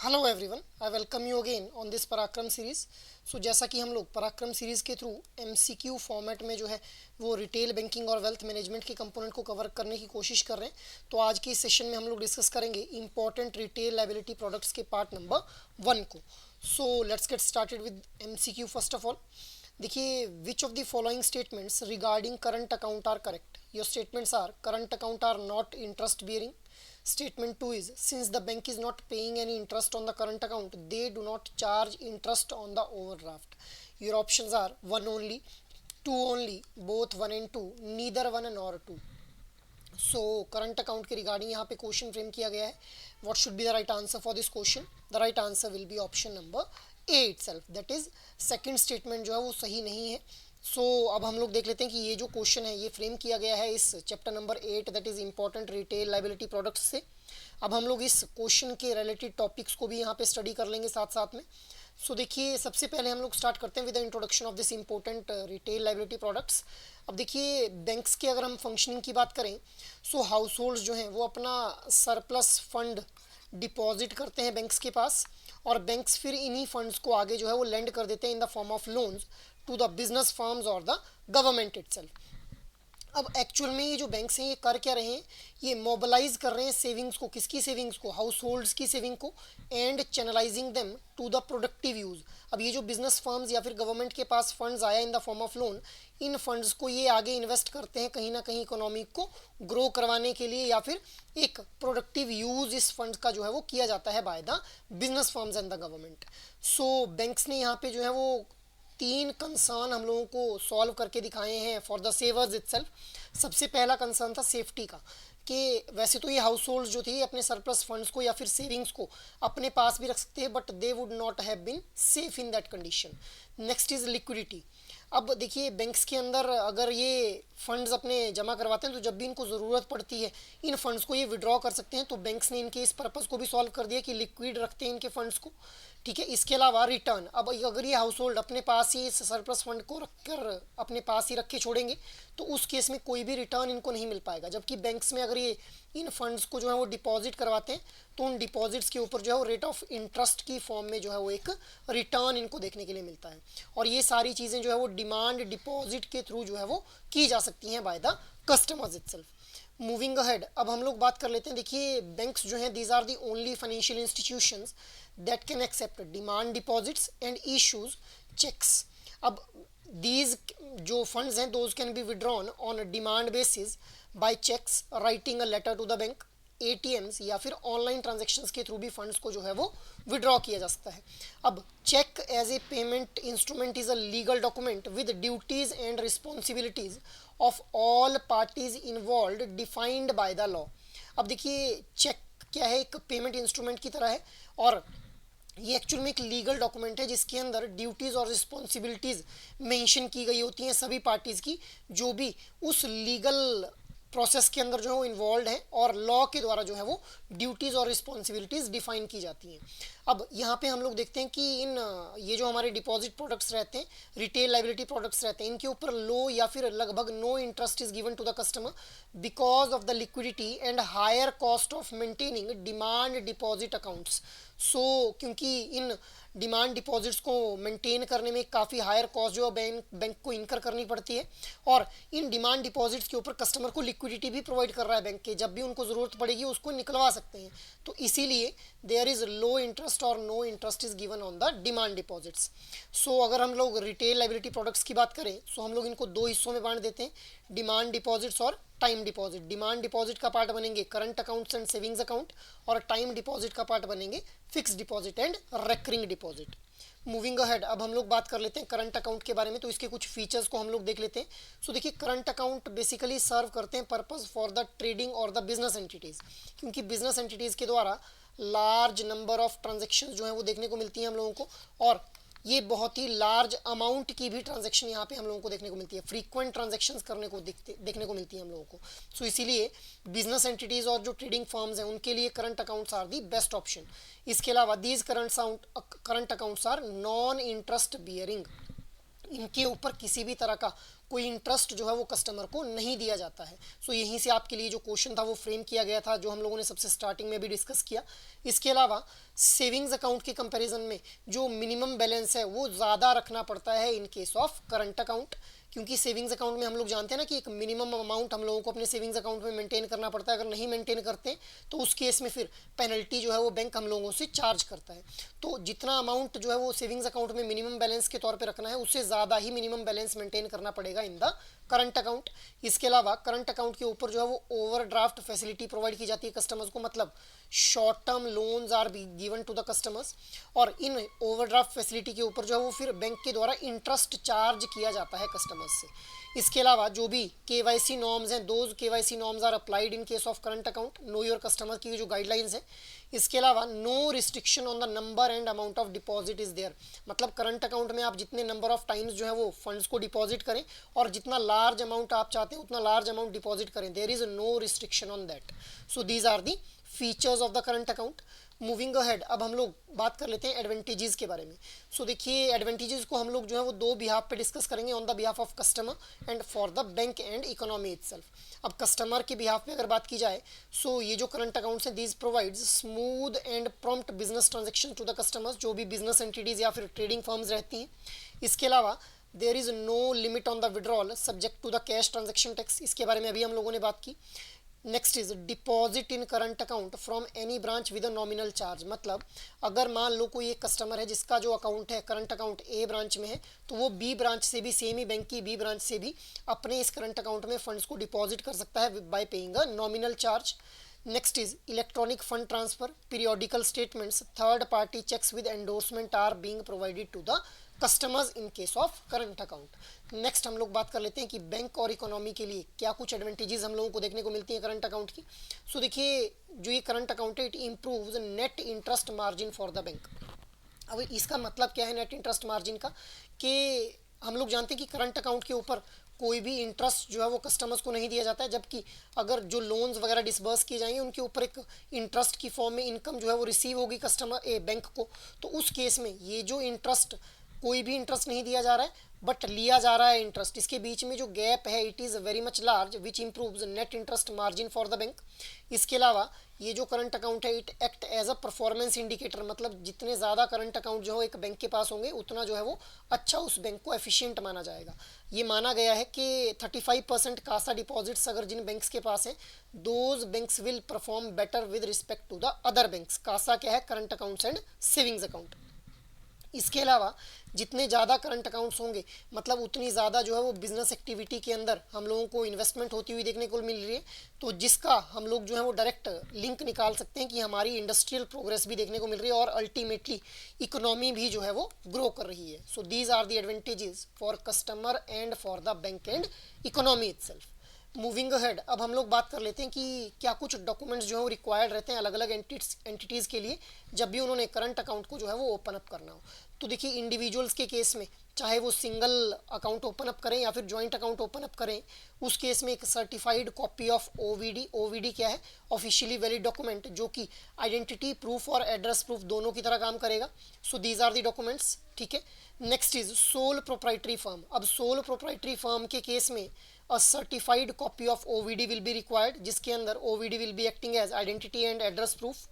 Hello everyone, I welcome you again on this पराक्रम series. जैसा कि हम लोग पराक्रम सीरीज़ के थ्रू एमसीक्यू फॉर्मेट में जो है वो रिटेल बैंकिंग और वेल्थ मैनेजमेंट के कंपोनेंट को कवर करने की कोशिश कर रहे हैं। तो आज के इस सेशन में हम लोग डिस्कस करेंगे इंपॉर्टेंट रिटेल लायबिलिटी प्रोडक्ट्स के पार्ट नंबर 1 को। Let's get started with MCQ. First of all देखिए, which of the following statements regarding current account are correct. Your statements are current account are not interest bearing. Statement 2 is since the bank is not paying any interest on the current account, they do not charge interest on the overdraft. Your options are 1 only, 2 only, both 1 and 2, neither 1 nor 2. Current account के regarding यहाँ पे question frame किया गया है. What should be the right answer for this question? The right answer will be option number A itself, that is second statement जो है वो सही नहीं है. अब हम लोग देख लेते हैं कि ये जो क्वेश्चन है ये फ्रेम किया गया है इस chapter number 8 that is important retail liability products से. अब हम लोग इस क्वेश्चन के रिलेटेड टॉपिक्स को भी यहाँ पे स्टडी कर लेंगे साथ साथ में. देखिए, सबसे पहले हम लोग स्टार्ट करते हैं with the introduction of this important retail liability products. अब देखिए, बैंक्स के अगर हम फंक्शनिंग की बात करें, हाउस होल्ड्स जो हैं वो अपना सरप्लस फंड डिपॉजिट करते हैं बैंक्स के पास, और बैंक्स फिर इन्हीं फंड्स को आगे जो है वो लेंड कर देते हैं in the form of loans to the business firms और द गवर्नमेंट इटसेल्फ. अब एक्चुअल में ये जो बैंक्स हैं ये कर क्या रहे हैं, ये मोबिलाइज कर रहे हैं सेविंग्स को. किसकी सेविंग्स को? हाउस होल्ड्स की सेविंग को. And channelizing them to the productive use. अब ये जो बिजनेस फर्म्स या फिर गवर्नमेंट के पास फंड्स आया इन the form of loan, in funds को ये आगे इन्वेस्ट करते हैं कहीं ना कहीं इकोनॉमी को ग्रो करवाने के लिए, या फिर एक प्रोडक्टिव यूज़ इस फंड का जो है वो किया जाता है by the business firms and the government. Banks ने यहाँ पे जो है वो तीन कंसर्न हम लोगों को सॉल्व करके दिखाए हैं फॉर द सेवर्स इटसेल्फ. सबसे पहला कंसर्न था सेफ्टी का, कि वैसे तो ये हाउस होल्ड जो थे अपने सरप्लस फंड्स को या फिर सेविंग्स को अपने पास भी रख सकते हैं, but they would not have been safe in that condition. Next is liquidity. अब देखिए, बैंक्स के अंदर अगर ये फंड्स अपने जमा करवाते हैं तो जब भी इनको ज़रूरत पड़ती है इन फंड्स को ये विड्रॉ कर सकते हैं. तो बैंक्स ने इनके इस पर्पज़ को भी सॉल्व कर दिया कि लिक्विड रखते हैं इनके फंड्स को. ठीक है. इसके अलावा रिटर्न. अब अगर ये हाउस होल्ड अपने पास ही सरप्लस फंड को रखकर अपने पास ही रख के छोड़ेंगे तो उस केस में कोई भी रिटर्न इनको नहीं मिल पाएगा. जबकि बैंक्स में अगर ये इन फंड्स को जो है वो डिपॉजिट करवाते हैं तो उन डिपॉजिट्स के ऊपर जो है वो रेट ऑफ इंटरेस्ट की फॉर्म में जो है वो एक रिटर्न इनको देखने के लिए मिलता है. और ये सारी चीज़ें जो है वो डिमांड डिपॉजिट के थ्रू जो है वो की जा सकती हैं by the customers itself. Moving ahead, अब हम लोग बात कर लेते हैं. देखिए, बैंक्स जो हैं these are the only financial institutions that can accept demand deposits and issues cheques. अब दीज जो फंड्स हैं those can be withdrawn on demand basis by cheques, writing a letter to the bank, ATMs या फिर online transactions के through भी funds को जो है वो विड्रॉ किया जा सकता है. अब cheque as a payment instrument is a legal document with duties and responsibilities of all parties involve defined by the law. अब देखिए, चेक क्या है, एक पेमेंट इंस्ट्रूमेंट की तरह है, और ये एक्चुअल में एक लीगल डॉक्यूमेंट है जिसके अंदर ड्यूटीज़ और रिस्पॉन्सिबिलिटीज़ मेंशन की गई होती हैं सभी पार्टीज़ की, जो भी उस लीगल प्रोसेस के अंदर जो है वो इन्वॉल्व है, और लॉ के द्वारा जो है वो ड्यूटीज़ और रिस्पॉन्सिबिलिटीज़ डिफाइन की जाती हैं. अब यहाँ पे हम लोग देखते हैं कि ये जो हमारे डिपॉजिट प्रोडक्ट्स रहते हैं, रिटेल लाइबिलिटी प्रोडक्ट्स रहते हैं, इनके ऊपर लो या फिर लगभग no interest is given to the customer because of the liquidity and higher cost of maintaining demand deposit accounts. क्योंकि इन डिमांड डिपॉजिट्स को मेंटेन करने में काफ़ी हायर कॉस्ट जो बैंक को इनकर करनी पड़ती है, और इन डिमांड डिपॉजिट्स के ऊपर कस्टमर को लिक्विडिटी भी प्रोवाइड कर रहा है बैंक के, जब भी उनको ज़रूरत पड़ेगी उसको निकलवा सकते हैं. तो इसीलिए देयर इज़ लो इंटरेस्ट और no interest is given on the demand deposits. अगर हम लोग रिटेल लाइबिलिटी प्रोडक्ट्स की बात करें हम लोग इनको दो हिस्सों में बांट देते हैं, डिमांड डिपॉजिट्स और टाइम डिपॉजिट. डिमांड डिपॉजिट का पार्ट बनेंगे current accounts and savings account, और टाइम डिपॉजिट का पार्ट बनेंगे fix deposit and recurring deposit. Moving ahead, अब हम लोग बात कर लेते हैं करंट अकाउंट के बारे में. तो इसके कुछ फीचर्स को हम लोग देख लेते हैं. देखिए, करंट अकाउंट बेसिकली सर्व करते हैं पर्पस फॉर द ट्रेडिंग और द बिजनेस एंटिटीज़, क्योंकि बिजनेस एंटिटीज़ के द्वारा लार्ज नंबर ऑफ ट्रांजेक्शन जो है वो देखने को मिलती हैं हम लोगों को, और ये बहुत ही लार्ज अमाउंट की भी ट्रांजैक्शन यहाँ पे हम लोगों को देखने को मिलती है, फ्रीक्वेंट ट्रांजैक्शंस करने को देखने को मिलती है हम लोगों को. इसीलिए बिजनेस एंटिटीज़ और जो ट्रेडिंग फर्म्स हैं उनके लिए current accounts are the best option. इसके अलावा these current accounts are non interest bearing. इनके ऊपर किसी भी तरह का कोई इंटरेस्ट जो है वो कस्टमर को नहीं दिया जाता है। सो यहीं से आपके लिए जो क्वेश्चन था वो फ्रेम किया गया था, जो हम लोगों ने सबसे स्टार्टिंग में भी डिस्कस किया। इसके अलावा सेविंग्स अकाउंट के कंपैरिजन में जो मिनिमम बैलेंस है वो ज़्यादा रखना पड़ता है इन केस ऑफ करंट अकाउंट, क्योंकि सेविंग्स अकाउंट में हम लोग जानते हैं ना कि एक मिनिमम अमाउंट हम लोगों को अपने सेविंग्स अकाउंट में मेंटेन करना पड़ता है। अगर नहीं मेंटेन करते तो उस केस में फिर पेनल्टी जो है वो बैंक हम लोगों से चार्ज करता है। तो जितना अमाउंट जो है वो सेविंग्स अकाउंट में मिनिमम बैलेंस के तौर पे रखना है, उससे ज़्यादा ही मिनिमम बैलेंस मेंटेन करना पड़ेगा इन द करंट अकाउंट। इसके अलावा करंट अकाउंट के ऊपर जो है वो ओवरड्राफ्ट फैसिलिटी प्रोवाइड की जाती है कस्टमर्स को, मतलब short term loans are be given to the customers, और इन ओवरड्राफ्ट फैसिलिटी के ऊपर जो है वो फिर बैंक के द्वारा इंटरेस्ट चार्ज किया जाता है कस्टमर्स से। इसके अलावा जो भी केवाईसी नॉर्म्स हैं, those KYC norms are applied in case of current account, know your customer की जो गाइडलाइंस है। इसके अलावा no restriction on the number and amount of deposit is there, मतलब करंट अकाउंट में आप जितने नंबर ऑफ टाइम्स जो है वो फंड्स को डिपॉजिट करें और जितना लार्ज अमाउंट आप चाहते हैं उतना लार्ज अमाउंट डिपॉजिट करें, there is no restriction on that. So these are the features of the current account. Moving ahead, अब हम लोग बात कर लेते हैं एडवांटेजेस के बारे में। सो देखिए एडवांटेजेस को हम लोग जो है वो दो बिहाफ पे डिस्कस करेंगे, on the behalf of customer and for the bank and economy itself. अब कस्टमर के बिहाफ पे अगर बात की जाए, सो ये जो करंट अकाउंट्स हैं, these provides smooth and prompt business transaction to the customers, जो भी बिजनेस एंटिटीज़ या फिर ट्रेडिंग फर्म्स रहती हैं। इसके अलावा there is no limit on the withdrawal subject to the cash transaction tax, इसके बारे में अभी हम लोगों ने बात की। Next is deposit in current account from any branch with a nominal charge, मतलब अगर मान लो कोई एक कस्टमर है जिसका जो अकाउंट है करंट अकाउंट ए ब्रांच में है, तो वो बी ब्रांच से भी, सेम ही बैंक की बी ब्रांच से भी अपने इस करंट अकाउंट में फंड्स को डिपॉजिट कर सकता है by paying a nominal charge. Next is electronic fund transfer, periodical statements, third party cheques with endorsement are being provided to the customers in case of current account. Next हम लोग बात कर लेते हैं कि बैंक और इकोनॉमी के लिए क्या कुछ एडवांटेजेस हम लोगों को देखने को मिलती है करंट अकाउंट की। सो देखिए जो ये करंट अकाउंट है, it improves net interest margin for the bank. अब इसका मतलब क्या है नेट इंटरेस्ट मार्जिन का, कि हम लोग जानते हैं कि करंट अकाउंट के ऊपर कोई भी इंटरेस्ट जो है वो कस्टमर्स को नहीं दिया जाता है, जबकि अगर जो लोन्स वगैरह डिसबर्स किए जाएंगे उनके ऊपर एक इंटरेस्ट की फॉर्म में इनकम जो है वो रिसीव होगी कस्टमर बैंक को। तो उस केस में ये जो इंटरेस्ट, कोई भी इंटरेस्ट नहीं दिया जा रहा है बट लिया जा रहा है इंटरेस्ट, इसके बीच में जो गैप है it is very much large which improves net interest margin for the bank. इसके अलावा ये जो करंट अकाउंट है it act as a performance indicator, मतलब जितने ज़्यादा करंट अकाउंट जो है एक बैंक के पास होंगे उतना जो है वो अच्छा उस बैंक को एफिशिएंट माना जाएगा। ये माना गया है कि 35% कासा डिपॉजिट्स अगर जिन बैंक्स के पास हैं, those banks will perform better with respect to the other banks. CASA क्या है, current accounts and savings account. इसके अलावा जितने ज़्यादा करंट अकाउंट्स होंगे, मतलब उतनी ज़्यादा जो है वो बिजनेस एक्टिविटी के अंदर हम लोगों को इन्वेस्टमेंट होती हुई देखने को मिल रही है, तो जिसका हम लोग जो है वो डायरेक्ट लिंक निकाल सकते हैं कि हमारी इंडस्ट्रियल प्रोग्रेस भी देखने को मिल रही है और अल्टीमेटली इकोनॉमी भी जो है वो ग्रो कर रही है। So these are the advantages for customer and for the bank and economy itself. Moving ahead, अब हम लोग बात कर लेते हैं कि क्या कुछ डॉक्यूमेंट्स जो है वो रिक्वायर्ड रहते हैं अलग अलग एंटिटीज़ के लिए जब भी उन्होंने करंट अकाउंट को जो है वो ओपन अप करना हो। तो देखिए इंडिविजुअल्स के केस में चाहे वो सिंगल अकाउंट ओपन अप करें या फिर जॉइंट अकाउंट ओपन अप करें, उस केस में एक certified copy of OVD, OVD क्या है, ऑफिशियली वैलिड डॉक्यूमेंट, जो कि आइडेंटिटी प्रूफ और एड्रेस प्रूफ दोनों की तरह काम करेगा। So these are the documents, ठीक है। Next is sole proprietary firm. अब सोल प्रोप्राइटरी फर्म के केस में a certified copy of OVD will be required, जिसके अंदर OVD will be acting as identity and address proof।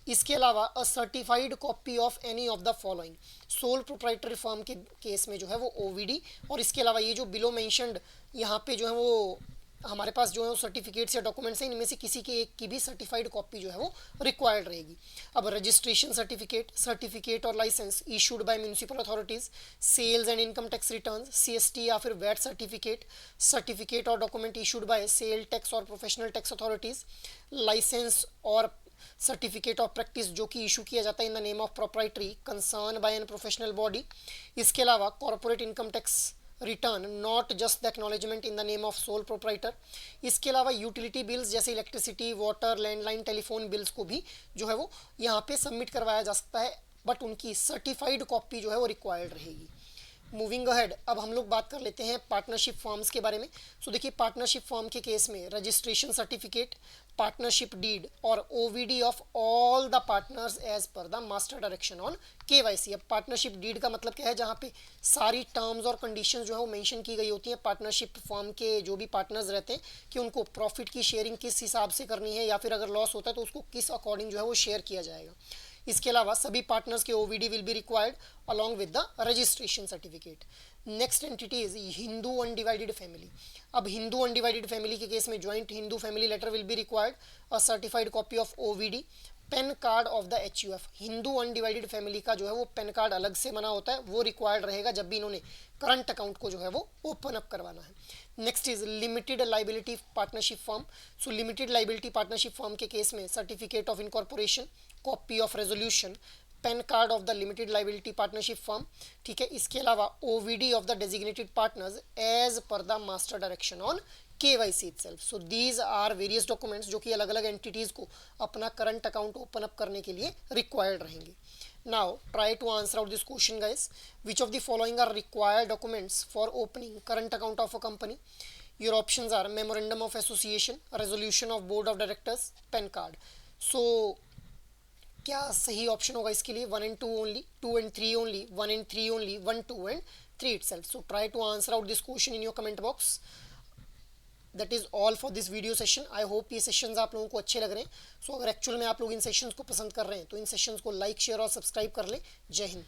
इसके अलावा a certified copy of any of the following, sole proprietary firm के case में जो है वो OVD, और इसके अलावा ये जो बिलो मेंशनड यहाँ पे जो है वो हमारे पास जो है वो सर्टिफिकेट्स या डॉक्यूमेंट्स हैं, इनमें से किसी के एक की भी सर्टिफाइड कॉपी जो है वो रिक्वायर्ड रहेगी। अब रजिस्ट्रेशन सर्टिफिकेट, सर्टिफिकेट और licence issued by municipal authorities, sales and income tax return CST या फिर वैट सर्टिफिकेट, सर्टिफिकेट और document issued by sale tax और प्रोफेशनल टैक्स अथॉरिटीज़, लाइसेंस और सर्टिफिकेट ऑफ प्रैक्टिस जो कि इशू किया जाता है in the name of proprietary concern by an professional body. इसके अलावा corporate income tax return, not just the acknowledgement in the name of sole proprietor. इसके अलावा यूटिलिटी बिल्स जैसे electricity, water, landline, telephone bills को भी जो है वो यहाँ पे सबमिट करवाया जा सकता है, बट उनकी सर्टिफाइड कॉपी जो है वो रिक्वायर्ड रहेगी। मूविंग अहेड, अब हम लोग बात कर लेते हैं पार्टनरशिप फॉर्म्स के बारे में। सो देखिए पार्टनरशिप फॉर्म के केस में registration certificate, partnership deed or OVD of all the partners as per the master direction on KYC। अब पार्टनरशिप डीड का मतलब क्या है, जहाँ पे सारी टर्म्स और कंडीशंस जो है वो मेंशन की गई होती हैं पार्टनरशिप फर्म के जो भी पार्टनर्स रहते हैं कि उनको प्रॉफिट की शेयरिंग किस हिसाब से करनी है, या फिर अगर लॉस होता है तो उसको किस अकॉर्डिंग जो है वो शेयर किया जाएगा। इसके अलावा सभी पार्टनर्स के OVD will be required along with the registration certificate. Next entity is Hindu undivided family. अब हिंदू अनडिवाइडेड फैमिली के केस में joint Hindu family letter will be required, a certified copy of OVD, PAN card of the HUF। Hindu undivided family का जो है वो PAN card अलग से बना होता है, वो रिक्वायर्ड रहेगा जब भी इन्होंने करंट अकाउंट को जो है वो ओपन अप करवाना है। Next is limited liability partnership firm. So limited liability partnership firm के केस में certificate of incorporation, copy of resolution, PAN card of the limited liability partnership firm, ठीक है। इसके अलावा OVD of the designated partners as per the master direction on KYC itself। So these are various documents जो कि अलग अलग entities को अपना करंट अकाउंट ओपन अप करने के लिए रिक्वायर्ड रहेंगे। Now try to answer out this question guys. Which of the following are required documents for opening current account of a company? Your options are memorandum of association, resolution of board of directors, PAN card. So क्या सही option होगा इसके लिए? 1 and 2 only, 2 and 3 only, 1 and 3 only, 1, 2 and 3 itself। So try to answer out this question in your comment box. That is all for this video session. I hope ये sessions आप लोगों को अच्छे लग रहे हैं। सो अगर एक्चुअल में आप लोग इन सेशंस को पसंद कर रहे हैं तो इन सेशंस को लाइक, शेयर और सब्सक्राइब कर लें। जय हिंद।